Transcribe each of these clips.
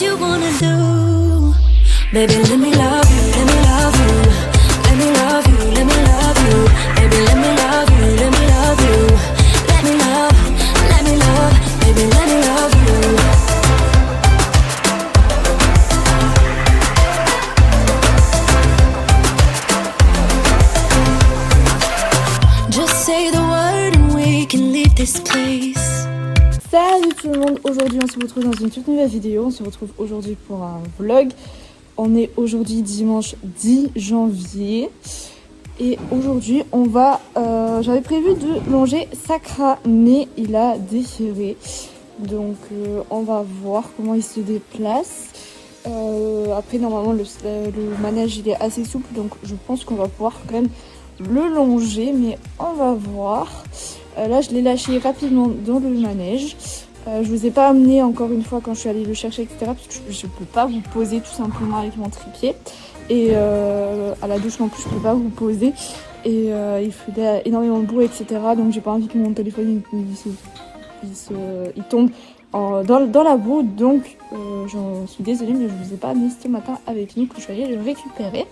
you wanna do. Baby, let me love you, let me love you. Let me love you, let me love you. Baby, let me love you, let me love you. Let me love, baby, let me love you. Just say the word and we can leave this place. Salut tout le monde, aujourd'hui on se retrouve dans une toute nouvelle vidéo, on se retrouve aujourd'hui pour un vlog. On est aujourd'hui dimanche 10 janvier et aujourd'hui on va, j'avais prévu de longer Sakra mais il a déféré. Donc on va voir comment il se déplace. Après normalement le manège il est assez souple donc je pense qu'on va pouvoir quand même le longer mais on va voir. Là je l'ai lâché rapidement dans le manège. Je vous ai pas amené encore une fois quand je suis allée le chercher etc. Parce que je peux pas vous poser tout simplement avec mon trépied. Et à la douche non plus je peux pas vous poser. Et il faisait énormément de bruit etc. Donc j'ai pas envie que mon téléphone il tombe dans la boue. Donc j'en suis désolée mais je vous ai pas amené ce matin avec nous que je suis allée le récupérer.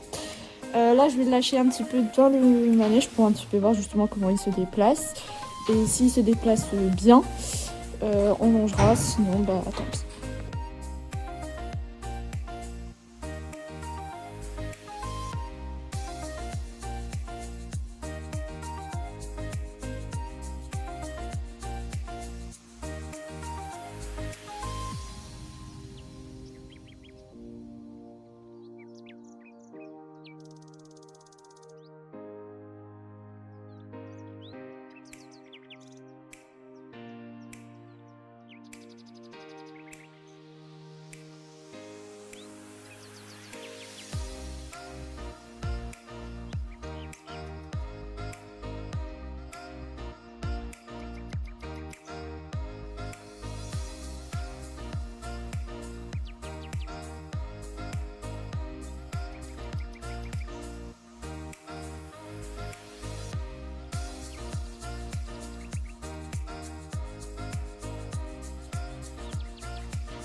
Là je vais le lâcher un petit peu dans le manège pour un petit peu voir justement comment il se déplace. Et s'il se déplace bien, on longera, sinon bah tant pis.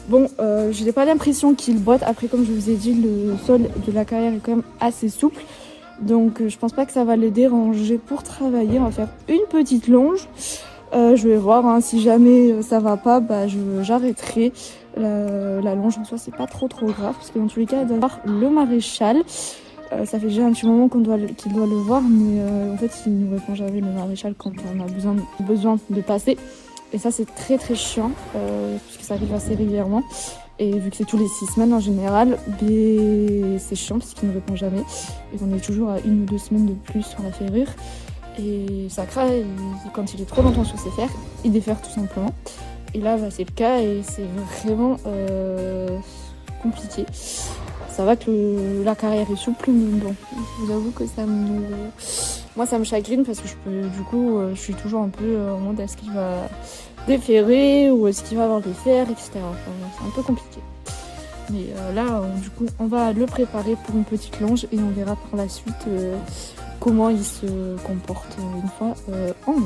Bon, je n'ai pas l'impression qu'il boite. Après, comme je vous ai dit, le sol de la carrière est quand même assez souple. Donc, je pense pas que ça va le déranger pour travailler. On va faire une petite longe. Je vais voir, hein, si jamais ça va pas, bah, j'arrêterai. La longe en soi, c'est pas trop grave. Parce que dans tous les cas, il doit y avoir le maréchal. Ça fait déjà un petit moment qu'il doit le voir. Mais en fait, il ne répond jamais le maréchal quand on a besoin de passer. Et ça c'est très chiant puisque ça arrive assez régulièrement et vu que c'est tous les 6 semaines en général, c'est chiant parce qu'il ne répond jamais et qu'on est toujours à 1 ou 2 semaines de plus sur la ferrure et Sakra quand il est trop longtemps sur ses fers, il défère tout simplement et là bah, c'est le cas et c'est vraiment compliqué. Ça va que la carrière est souple mais bon, je vous avoue que moi ça me chagrine parce que je suis toujours un peu en mode est-ce qu'il va déférer ou est-ce qu'il va avoir des fers, etc. Enfin, c'est un peu compliqué. Mais là, du coup, on va le préparer pour une petite longe et on verra par la suite comment il se comporte une fois en longe.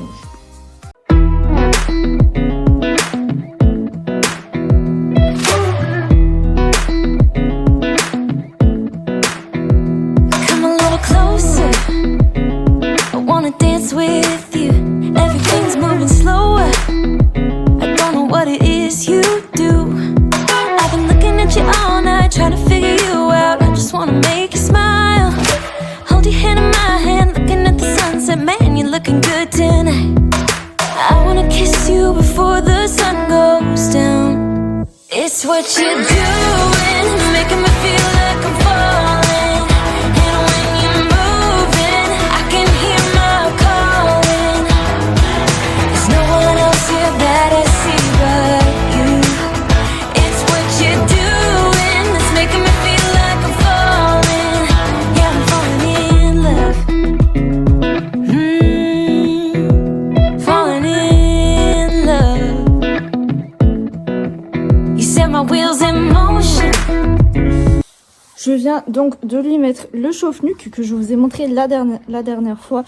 Dance with you, everything's moving slower. I don't know what it is you do. I've been looking at you all night, trying to figure you out. I just wanna make you smile. Hold your hand in my hand, looking at the sunset. Man, you're looking good tonight. I wanna kiss you before the sun goes down. It's what you're doing, making me feel like I'm falling. Je viens donc de lui mettre le chauffe-nuque que je vous ai montré la dernière fois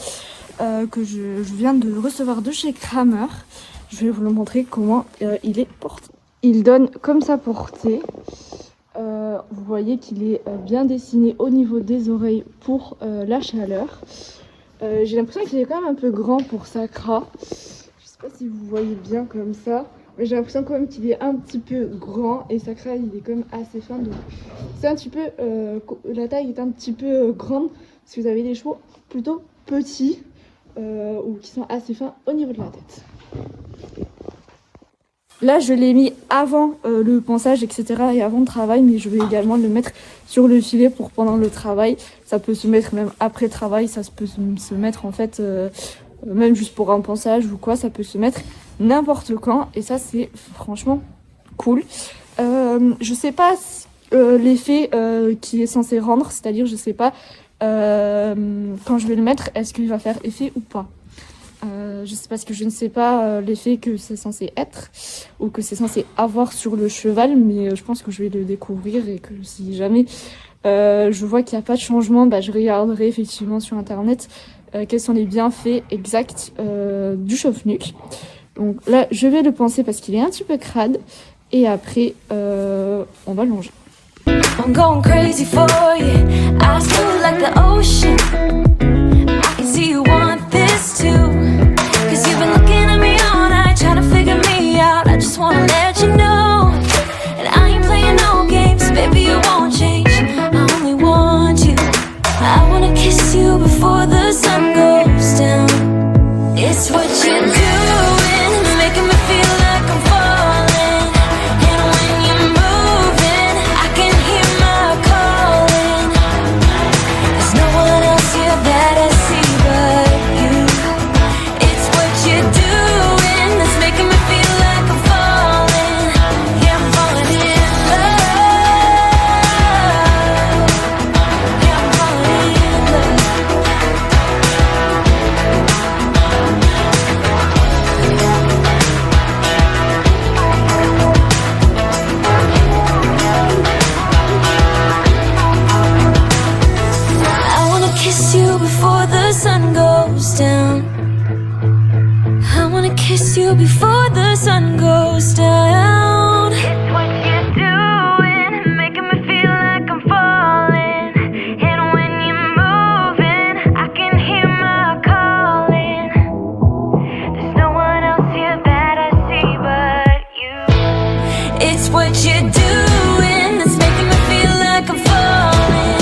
que je viens de recevoir de chez Kramer. Je vais vous le montrer comment il est porté. Il donne comme ça porté. vous voyez qu'il est bien dessiné au niveau des oreilles pour la chaleur. J'ai l'impression qu'il est quand même un peu grand pour Sakra. Je sais pas si vous voyez bien comme ça. Mais j'ai l'impression quand même qu'il est un petit peu grand et Sakra il est quand même assez fin. Donc c'est un petit peu, la taille est un petit peu grande si vous avez des chevaux plutôt petits ou qui sont assez fins au niveau de la tête. Là, je l'ai mis avant le ponçage, etc. et avant le travail, mais je vais également le mettre sur le filet pour pendant le travail. Ça peut se mettre même après le travail, ça peut se mettre en fait, même juste pour un ponçage ou quoi, ça peut se mettre n'importe quand. Et ça, c'est franchement cool. Je sais pas l'effet qui est censé rendre, c'est-à-dire je sais pas quand je vais le mettre, est-ce qu'il va faire effet ou pas. Je sais parce que je ne sais pas l'effet que c'est censé être ou que c'est censé avoir sur le cheval, mais je pense que je vais le découvrir et que si jamais je vois qu'il n'y a pas de changement, je regarderai effectivement sur internet quels sont les bienfaits exacts du chauffe-nuque. Donc là, je vais le poncer parce qu'il est un petit peu crade et après on va le longer. I'm going crazy for you. I feel like the ocean. I can see you want this too. Cause you've been looking at me all night, trying to figure me out. I just wanna let you know. And I ain't playing no games, baby, you won't change. I only want you. I wanna kiss you before the sun goes down. It's what you're doing, it's making me feel like I'm falling. And when you're moving, I can hear my calling. There's no one else here that I see but you. It's what you're doing that's making me feel like I'm falling. Yeah, I'm falling in love. Yeah, I'm falling in love. I wanna kiss you before the sun goes down. I wanna kiss you before the sun goes down. It's what you're doing, making me feel like I'm falling. And when you're moving, I can hear my calling. There's no one else here that I see but you. It's what you're doing that's making me feel like I'm falling.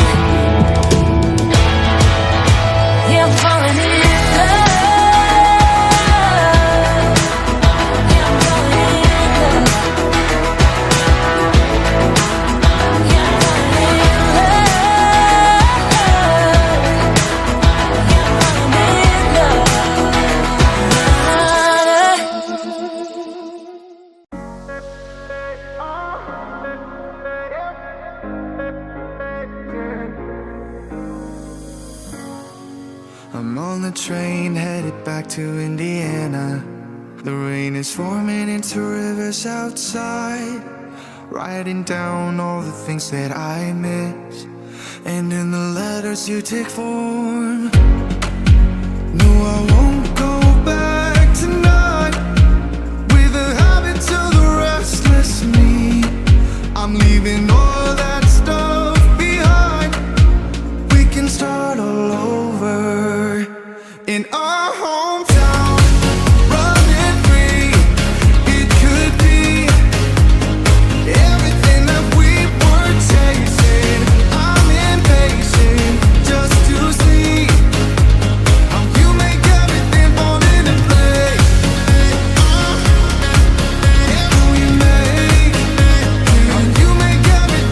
Yeah, I'm falling in love. Yeah, I'm falling in love. Yeah, I'm falling in love. Yeah, I'm falling in love. I'm on the train headed back to Indiana. The rain is forming into rivers outside, writing down all the things that I miss, and in the letters you take form. No, I won't go back tonight with the habits of the restless me. I'm leaving all that stuff behind. We can start all over in our hometown, running free. It could be everything that we were chasing. I'm impatient just to see how you make everything fall into place. How you make everything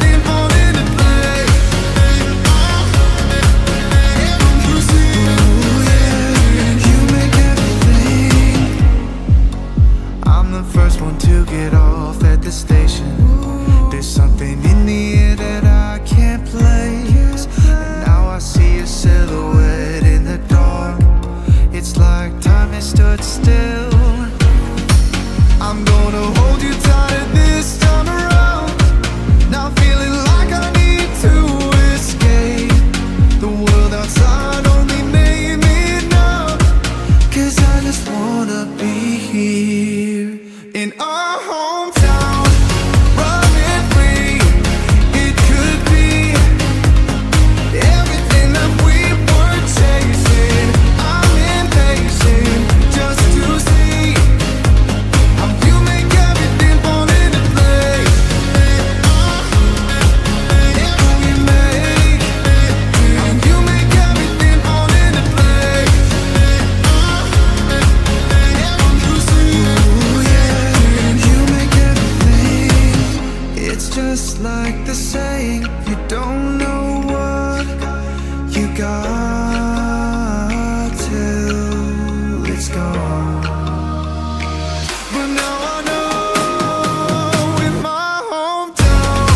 It's just like the saying, you don't know what you got till it's gone. But now I know in my hometown,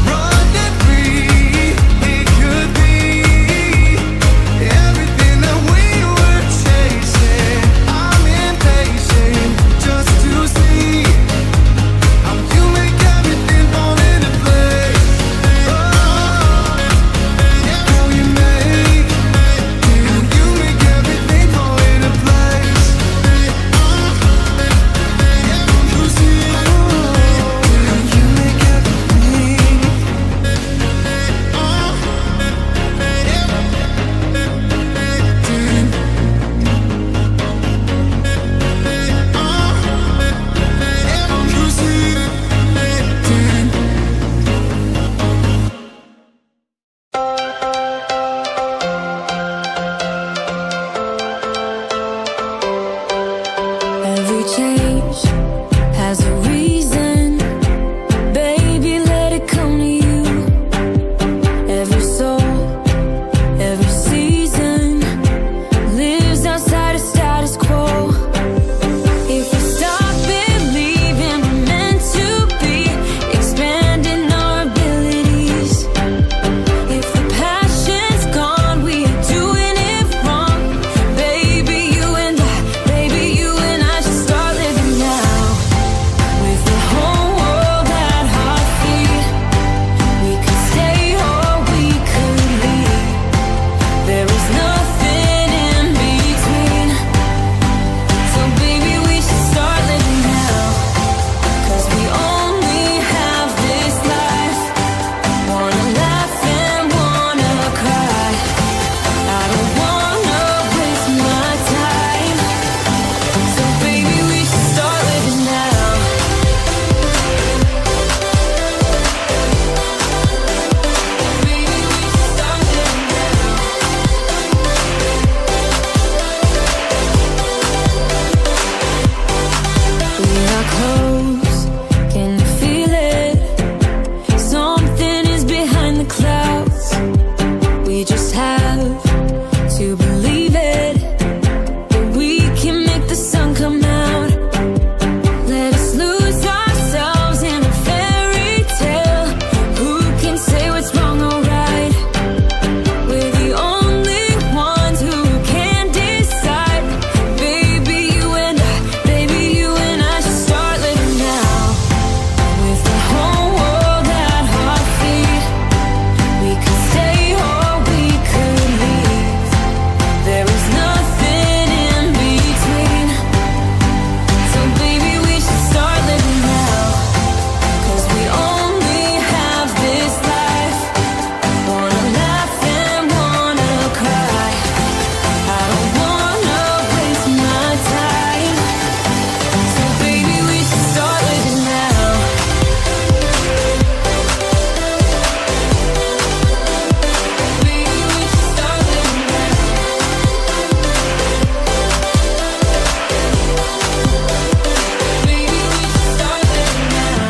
running free, it could be everything that we were chasing. I'm impatient just to see how you make everything fall into place. How you make everything fall into place. You see how you make everything. You see. Every change has a reason. Baby, let it come to you. Every soul, every season lives outside of status quo. If we stop believing we're meant to be, expanding our abilities. If the passion's gone, we are doing it wrong. Baby, you and I should start living now. With the whole world at our feet, we could stay or we could leave. There is nothing in between. So baby, we should start living now. 'Cause we only have this life. Wanna laugh and wanna cry. I don't wanna waste my time. So baby, we should start living now. Baby, we should start living now. We are close, can you feel it? Something is behind the clouds. We just have to believe it, that we can make the sun come out. Let us lose ourselves in a fairy tale. Who can say what's wrong or right? We're the only ones who can decide. Baby, you and I should start living now. With the whole world at our feet, we could stay or we could leave. There is nothing in between. So baby, we should start living now. 'Cause we only have this life. Wanna laugh and wanna cry. I don't wanna waste my time. So baby, we should start living now. Baby, we should start living now. Baby, we should start living now.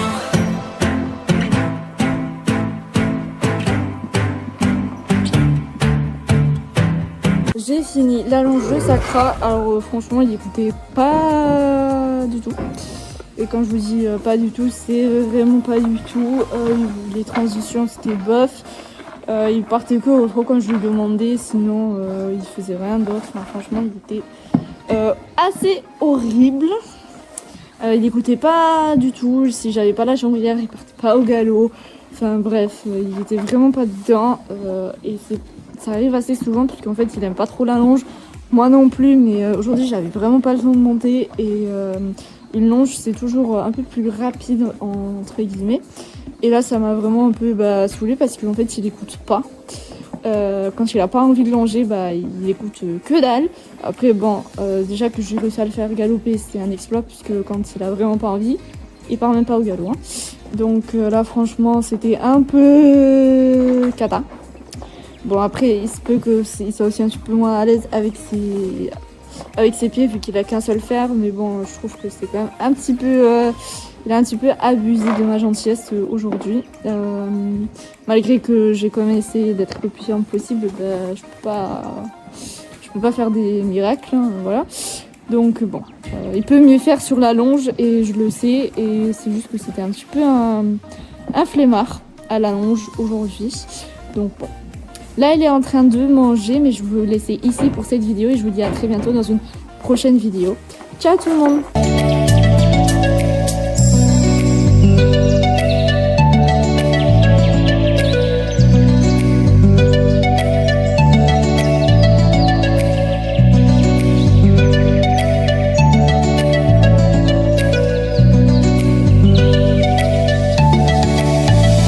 J'ai fini l'allonge de Sacra. Alors franchement, il écoutait pas du tout. Et quand je vous dis pas du tout, c'est vraiment pas du tout. Les transitions, c'était bof. Il partait que au trop quand je lui demandais. Sinon, il faisait rien d'autre. Enfin, franchement, il était assez horrible. Il écoutait pas du tout. Si j'avais pas la jambière, il partait pas au galop. Enfin bref, il était vraiment pas dedans. Et ça arrive assez souvent parce qu'en fait il aime pas trop la longe. Moi non plus, mais aujourd'hui j'avais vraiment pas le temps de monter. Et une longe c'est toujours un peu plus rapide entre guillemets. Et là ça m'a vraiment un peu saoulée parce qu'en fait il écoute pas. Quand il a pas envie de longer, il écoute que dalle. Après bon, déjà que j'ai réussi à le faire galoper, c'est un exploit puisque quand il a vraiment pas envie, il part même pas au galop. Hein. Donc là franchement c'était un peu cata. Bon après il se peut qu'il soit aussi un petit peu moins à l'aise avec ses pieds vu qu'il a qu'un seul fer, mais bon je trouve que c'est quand même un petit peu Il a un petit peu abusé de ma gentillesse aujourd'hui. Malgré que j'ai quand même essayé d'être le plus ferme possible, je peux pas faire des miracles, hein, voilà. Donc bon, il peut mieux faire sur la longe et je le sais. Et c'est juste que c'était un petit peu un flemmard à la longe aujourd'hui. Donc bon. Là, il est en train de manger, mais je vais vous laisser ici pour cette vidéo et je vous dis à très bientôt dans une prochaine vidéo. Ciao tout le monde!